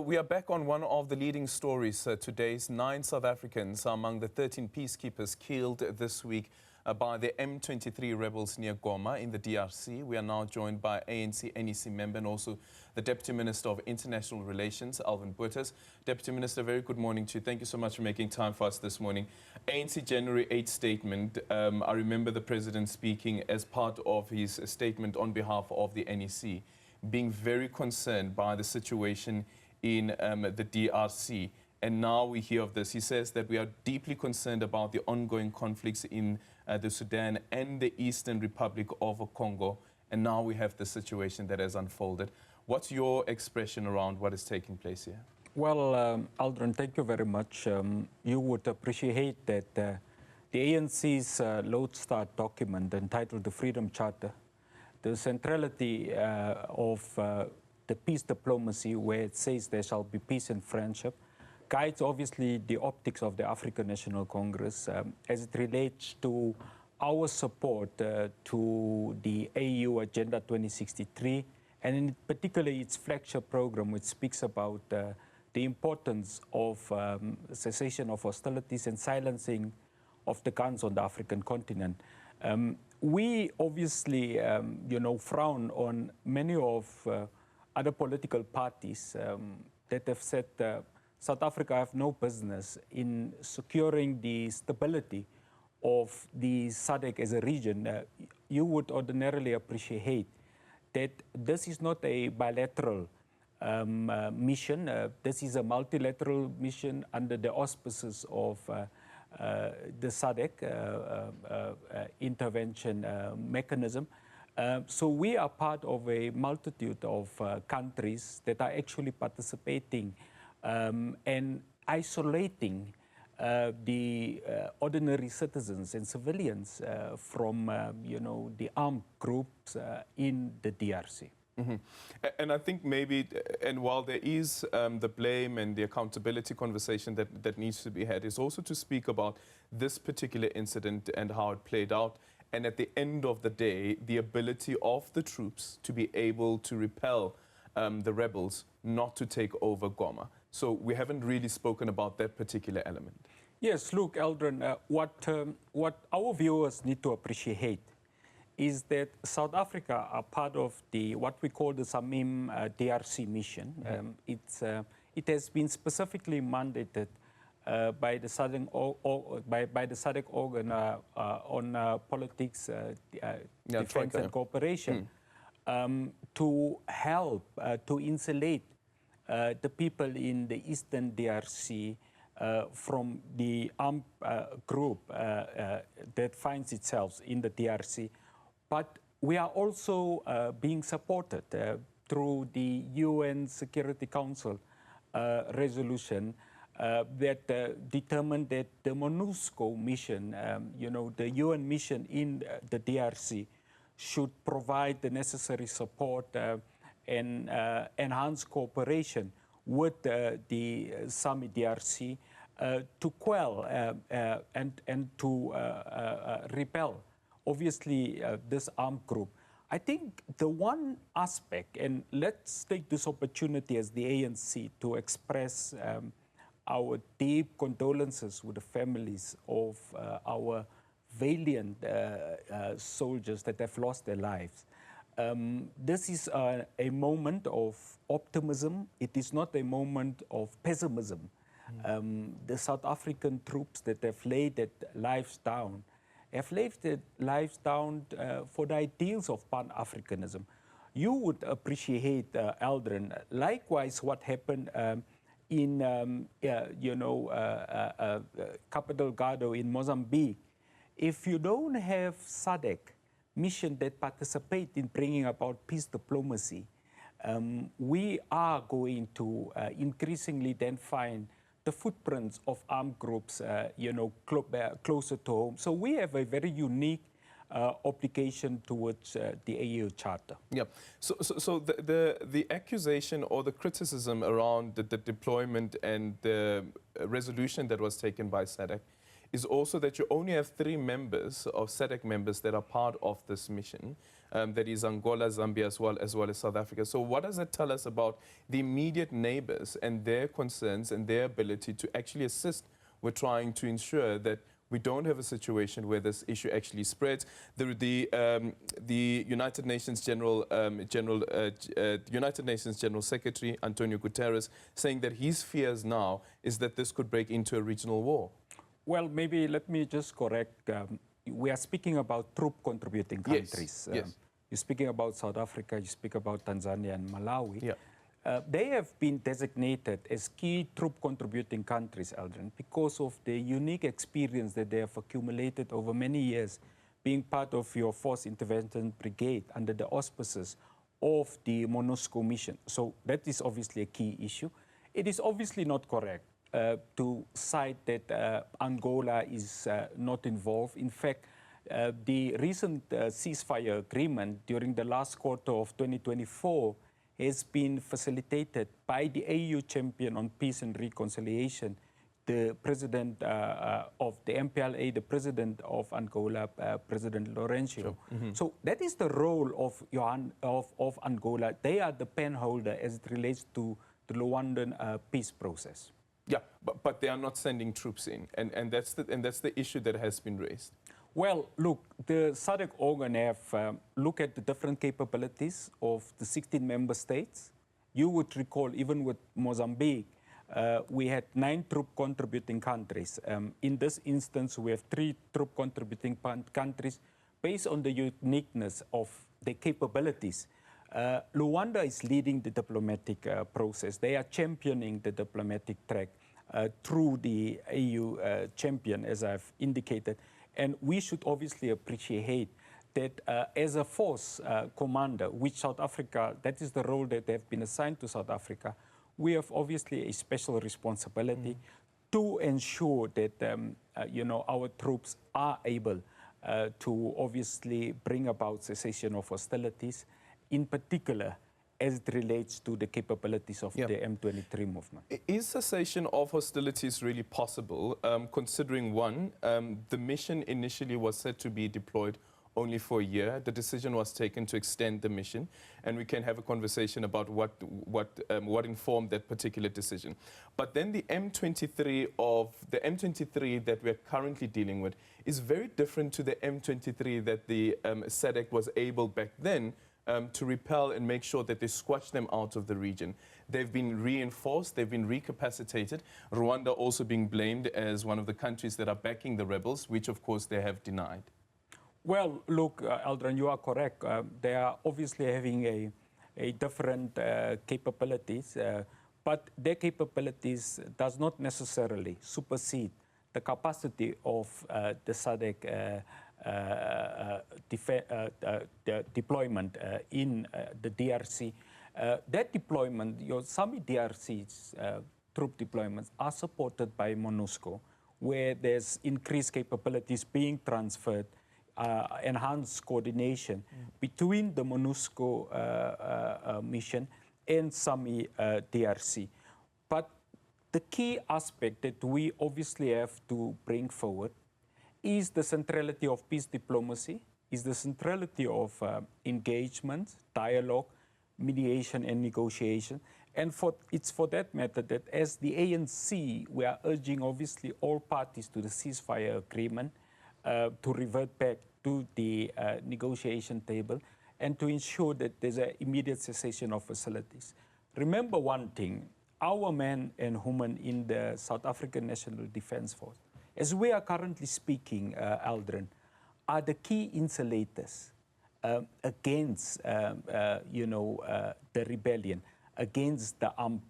We are back on one of the leading stories. Today's 9 South Africans are among the 13 peacekeepers killed this week by the M23 rebels near Goma in the DRC. We are now joined by ANC NEC member and also the Deputy Minister of International Relations, Alvin. Deputy Minister, very good morning to you. Thank you so much for making time for us this morning. ANC January 8 statement, I remember the President speaking as part of his statement on behalf of the NEC, being very concerned by the situation in the DRC. And now we hear of this. He says that we are deeply concerned about the ongoing conflicts in the Sudan and the Eastern Republic of Congo. And now we have the situation that has unfolded. What's your expression around what is taking place here? Well, Aldrin, thank you very much. You would appreciate that the ANC's Lodestar document entitled the Freedom Charter, the centrality of the peace diplomacy, where it says there shall be peace and friendship, guides obviously the optics of the African National Congress as it relates to our support to the AU Agenda 2063, and in particular its flagship program, which speaks about the importance of cessation of hostilities and silencing of the guns on the African continent. We obviously, frown on many of other political parties that have said South Africa have no business in securing the stability of the SADC as a region. You would ordinarily appreciate that this is not a bilateral mission. This is a multilateral mission under the auspices of the SADC intervention mechanism. So we are part of a multitude of countries that are actually participating and isolating the ordinary citizens and civilians from, the armed groups in the DRC. Mm-hmm. And I think maybe, and while there is the blame and the accountability conversation that needs to be had, is also to speak about this particular incident and how it played out. And at the end of the day, the ability of the troops to be able to repel the rebels, not to take over Goma. So we haven't really spoken about that particular element. Yes, look, Aldrin, what our viewers need to appreciate is that South Africa are part of the what we call the SAMIM DRC mission. Mm-hmm. It has been specifically mandated by the by the SADC organ on politics, defense and cooperation, to help to insulate the people in the Eastern DRC from the armed group that finds itself in the DRC. But we are also being supported through the UN Security Council resolution that determined that the MONUSCO mission, the UN mission in the DRC, should provide the necessary support and enhance cooperation with the SAMI DRC to quell and to repel, obviously, this armed group. I think the one aspect, and let's take this opportunity as the ANC to express our deep condolences with the families of our valiant soldiers that have lost their lives. This is a moment of optimism. It is not a moment of pessimism. The South African troops that have laid their lives down have laid their lives down for the ideals of Pan-Africanism. You would appreciate, Aldrin, likewise what happened in, Cabo Delgado in Mozambique. If you don't have SADC mission that participate in bringing about peace diplomacy, we are going to increasingly then find the footprints of armed groups, closer to home. So we have a very unique obligation towards the AU Charter. Yeah. So the accusation or the criticism around the deployment and the resolution that was taken by SADC is also that you only have 3 members of SADC members that are part of this mission. that is Angola, Zambia, as well as South Africa. So what does that tell us about the immediate neighbors and their concerns and their ability to actually assist with trying to ensure that we don't have a situation where this issue actually spreads? The United Nations General Secretary Antonio Guterres saying that his fears now is that this could break into a regional war. Well, maybe let me just correct. We are speaking about troop contributing countries. Yes. You're speaking about South Africa, you speak about Tanzania and Malawi. Yeah. They have been designated as key troop contributing countries, Aldrin, because of the unique experience that they have accumulated over many years being part of your Force Intervention Brigade under the auspices of the MONUSCO mission. So that is obviously a key issue. It is obviously not correct to cite that Angola is not involved. In fact, the recent ceasefire agreement during the last quarter of 2024 has been facilitated by the AU champion on peace and reconciliation, the president of the MPLA, the president of Angola, President Lourenço. Sure. Mm-hmm. So that is the role of Angola. They are the pen holder as it relates to the Rwandan peace process. Yeah, but they are not sending troops in, and that's the issue that has been raised. Well, look, the SADC organ have looked at the different capabilities of the 16 member states. You would recall, even with Mozambique, we had 9 troop contributing countries. In this instance, we have 3 troop contributing countries based on the uniqueness of the capabilities. Rwanda is leading the diplomatic process. They are championing the diplomatic track through the AU champion, as I've indicated. And we should obviously appreciate that as a force commander, which South Africa, that is the role that they have been assigned to South Africa, we have obviously a special responsibility to ensure that our troops are able to obviously bring about cessation of hostilities, in particular as it relates to the capabilities of the M23 movement. Is cessation of hostilities really possible, considering, one, the mission initially was said to be deployed only for a year. The decision was taken to extend the mission, and we can have a conversation about what informed that particular decision. But then the M23 that we're currently dealing with is very different to the M23 that the SADC was able back then to repel and make sure that they squash them out of the region. They've been reinforced, they've been recapacitated. Rwanda also being blamed as one of the countries that are backing the rebels, which of course they have denied. Well, look, Aldrin, you are correct. They are obviously having a different capabilities, but their capabilities does not necessarily supersede the capacity of the SADC deployment in the DRC. That deployment, your SAMI DRC's troop deployments are supported by MONUSCO, where there's increased capabilities being transferred, enhanced coordination between the MONUSCO mission and SAMI DRC. But the key aspect that we obviously have to bring forward is the centrality of peace diplomacy, is the centrality of engagement, dialogue, mediation and negotiation. And it's for that matter that as the ANC, we are urging obviously all parties to the ceasefire agreement to revert back to the negotiation table and to ensure that there's an immediate cessation of hostilities. Remember one thing, our men and women in the South African National Defence Force, as we are currently speaking, Aldrin, are the key insulators against, the rebellion, against the armed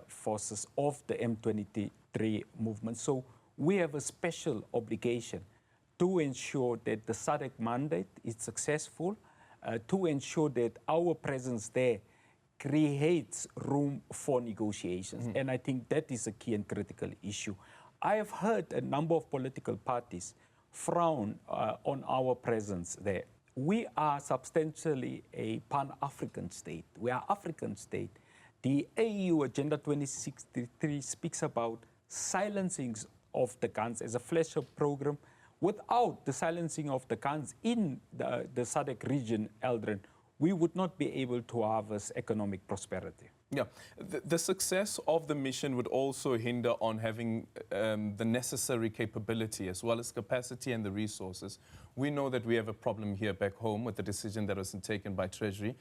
forces of the M23 movement. So we have a special obligation to ensure that the SADC mandate is successful, to ensure that our presence there creates room for negotiations. And I think that is a key and critical issue. I have heard a number of political parties frown on our presence there. We are substantially a Pan-African state. We are African state. The AU Agenda 2063 speaks about silencing of the guns as a flagship program. Without the silencing of the guns in the SADC region, Eldrin, we would not be able to harvest economic prosperity. Yeah, the success of the mission would also hinder on having the necessary capability as well as capacity and the resources. We know that we have a problem here back home with the decision that was taken by Treasury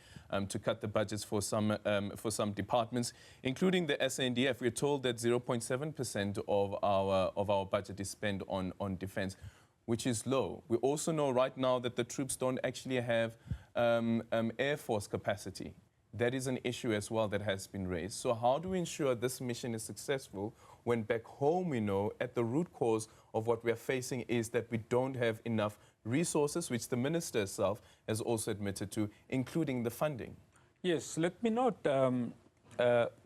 to cut the budgets for some departments, including the SANDF. We're told that 0.7% of our budget is spent on defense, which is low. We also know right now that the troops don't actually have Air Force capacity. That is an issue as well that has been raised. So how do we ensure this mission is successful when back home we know at the root cause of what we are facing is that we don't have enough resources, which the minister herself has also admitted to, including the funding? Yes, let me not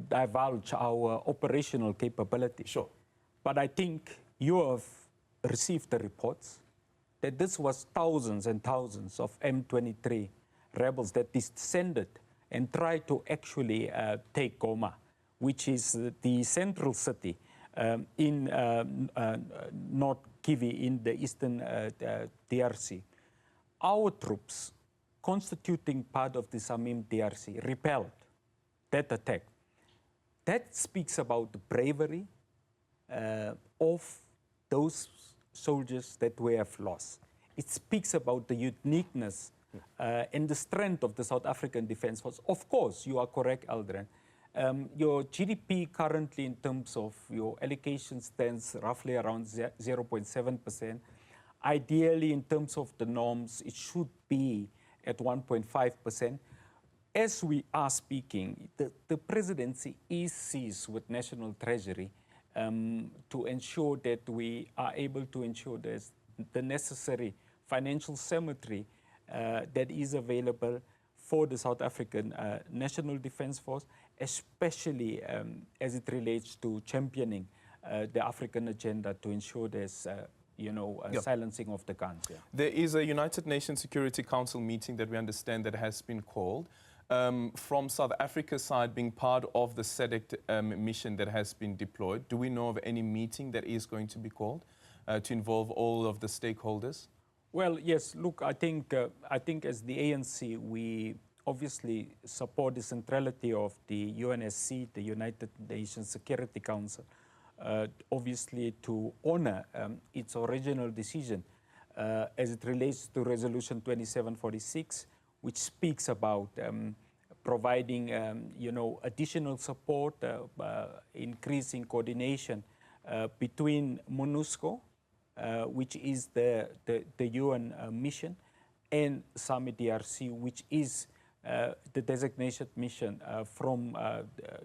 divulge our operational capability. Sure. But I think you have received the reports that this was thousands and thousands of M23 rebels that descended and tried to actually take Goma, which is the central city in North Kivu in the eastern DRC. Our troops, constituting part of the Samim DRC, repelled that attack. That speaks about the bravery of those soldiers that we have lost. It speaks about the uniqueness and the strength of the South African Defence Force. Of course, you are correct, Aldrin. Your GDP currently in terms of your allocation stands roughly around 0.7%. Ideally, in terms of the norms, it should be at 1.5%. As we are speaking, the presidency is seized with National Treasury to ensure that we are able to ensure there's the necessary financial symmetry that is available for the South African National Defence Force, especially as it relates to championing the African agenda to ensure there's silencing of the guns. Yeah. There is a United Nations Security Council meeting that we understand that has been called. From South Africa's side being part of the SADC mission that has been deployed, do we know of any meeting that is going to be called to involve all of the stakeholders? Well, yes, look, I think as the ANC, we obviously support the centrality of the UNSC, the United Nations Security Council, obviously to honor its original decision as it relates to Resolution 2746, which speaks about providing, additional support, increasing coordination between MONUSCO, which is the UN mission, and SAMI DRC, which is the designated mission from,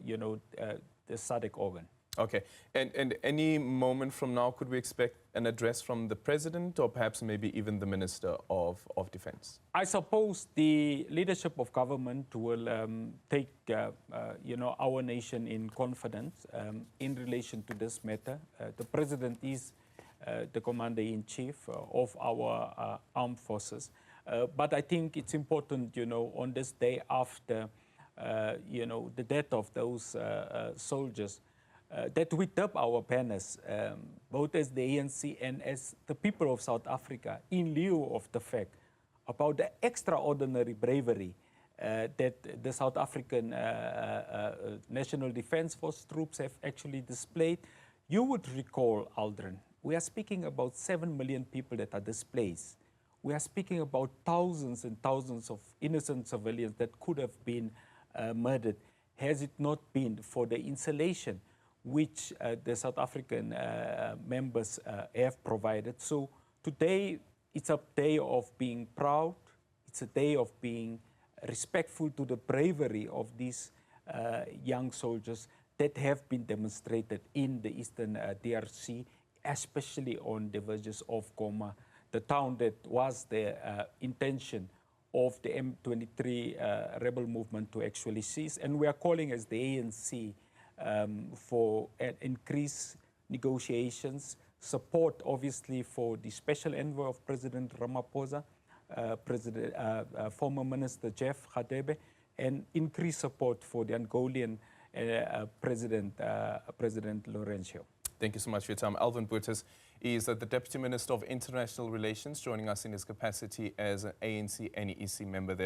the SADC organ. Okay, and any moment from now, could we expect an address from the president or perhaps maybe even the Minister of Defense? I suppose the leadership of government will take, our nation in confidence in relation to this matter. The president is the commander-in-chief of our armed forces. But I think it's important, on this day after, the death of those soldiers, that we dub our banners, both as the ANC and as the people of South Africa, in lieu of the fact about the extraordinary bravery that the South African National Defence Force troops have actually displayed. You would recall, Aldrin, we are speaking about 7 million people that are displaced. We are speaking about thousands and thousands of innocent civilians that could have been murdered has it not been for the insulation which the South African members have provided. So today, it's a day of being proud. It's a day of being respectful to the bravery of these young soldiers that have been demonstrated in the eastern DRC, especially on the verges of Goma, the town that was the intention of the M23 rebel movement to actually seize. And we are calling as the ANC for increased negotiations, support obviously for the special envoy of President Ramaphosa, former Minister Jeff Radebe, and increased support for the Angolan President Lourenço. Thank you so much for your time. Alvin Buertes He is the Deputy Minister of International Relations, joining us in his capacity as an ANC NEC member there.